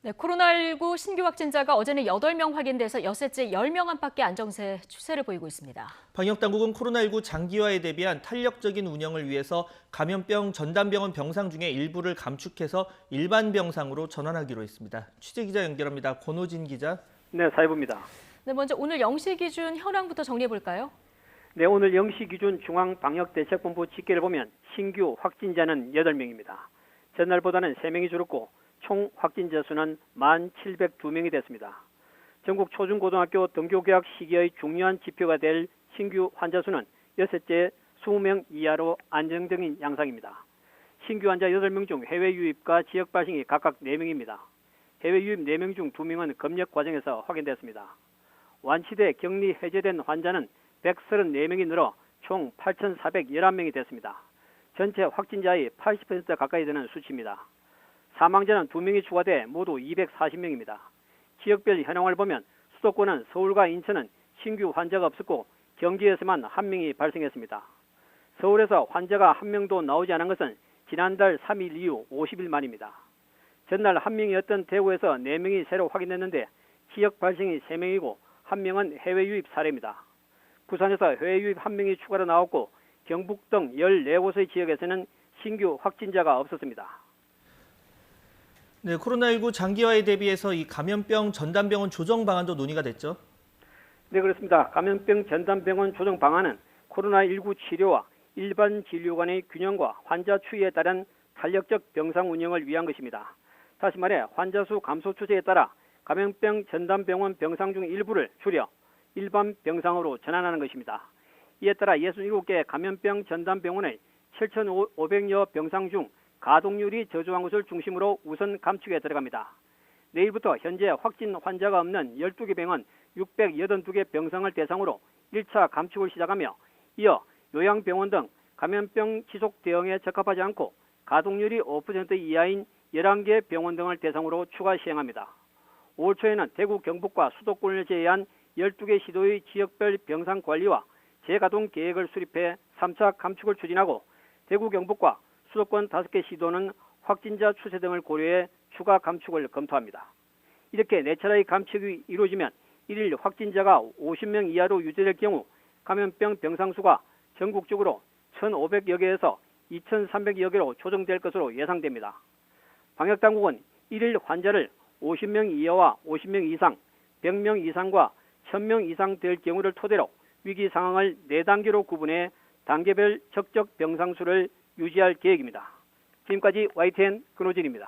네, 코로나19 신규 확진자가 어제는 8명 확인돼서 엿새째 10명 안팎의 안정세 추세를 보이고 있습니다. 방역당국은 코로나19 장기화에 대비한 탄력적인 운영을 위해서 감염병 전담병원 병상 중에 일부를 감축해서 일반 병상으로 전환하기로 했습니다. 취재기자 연결합니다. 권호진 기자. 네, 사회부입니다. 네, 먼저 오늘 0시 기준 현황부터 정리해 볼까요? 네, 오늘 0시 기준 중앙방역대책본부 집계를 보면 신규 확진자는 8명입니다. 전날보다는 3명이 줄었고 총 확진자 수는 1,702명이 됐습니다. 전국 초중고등학교 등교개학 시기의 중요한 지표가 될 신규 환자 수는 엿새째 20명 이하로 안정적인 양상입니다. 신규 환자 8명 중 해외 유입과 지역 발생이 각각 4명입니다. 해외 유입 4명 중 2명은 검역 과정에서 확인됐습니다. 완치돼 격리 해제된 환자는 134명이 늘어 총 8,411명이 됐습니다. 전체 확진자의 80% 가까이 되는 수치입니다. 사망자는 2명이 추가돼 모두 240명입니다. 지역별 현황을 보면 수도권은 서울과 인천은 신규 환자가 없었고 경기에서만 1명이 발생했습니다. 서울에서 환자가 1명도 나오지 않은 것은 지난달 3일 이후 50일 만입니다. 전날 1명이었던 대구에서 4명이 새로 확인됐는데 지역 발생이 3명이고 1명은 해외 유입 사례입니다. 부산에서 해외 유입 1명이 추가로 나왔고 경북 등 14곳의 지역에서는 신규 확진자가 없었습니다. 네, 코로나19 장기화에 대비해서 이 감염병 전담병원 조정 방안도 논의가 됐죠. 네, 그렇습니다. 감염병 전담병원 조정 방안은 코로나19 치료와 일반 진료 간의 균형과 환자 추이에 따른 탄력적 병상 운영을 위한 것입니다. 다시 말해 환자 수 감소 추세에 따라 감염병 전담병원 병상 중 일부를 줄여 일반 병상으로 전환하는 것입니다. 이에 따라 67개 감염병 전담병원의 7,500여 병상 중 가동률이 저조한 것을 중심으로 우선 감축에 들어갑니다. 내일부터 현재 확진 환자가 없는 12개 병원 682개 병상을 대상으로 1차 감축을 시작하며 이어 요양병원 등 감염병 지속 대응에 적합하지 않고 가동률이 5% 이하인 11개 병원 등을 대상으로 추가 시행합니다. 5월 초에는 대구 경북과 수도권을 제외한 12개 시도의 지역별 병상 관리와 재가동 계획을 수립해 3차 감축을 추진하고 대구 경북과 수도권 5개 시도는 확진자 추세 등을 고려해 추가 감축을 검토합니다. 이렇게 4차례의 감축이 이루어지면 1일 확진자가 50명 이하로 유지될 경우 감염병 병상 수가 전국적으로 1,500여 개에서 2,300여 개로 조정될 것으로 예상됩니다. 방역당국은 1일 환자를 50명 이하와 50명 이상, 100명 이상과 1,000명 이상 될 경우를 토대로 위기 상황을 4단계로 구분해 단계별 적적 병상 수를 유지할 계획입니다. 지금까지 YTN 근호진입니다.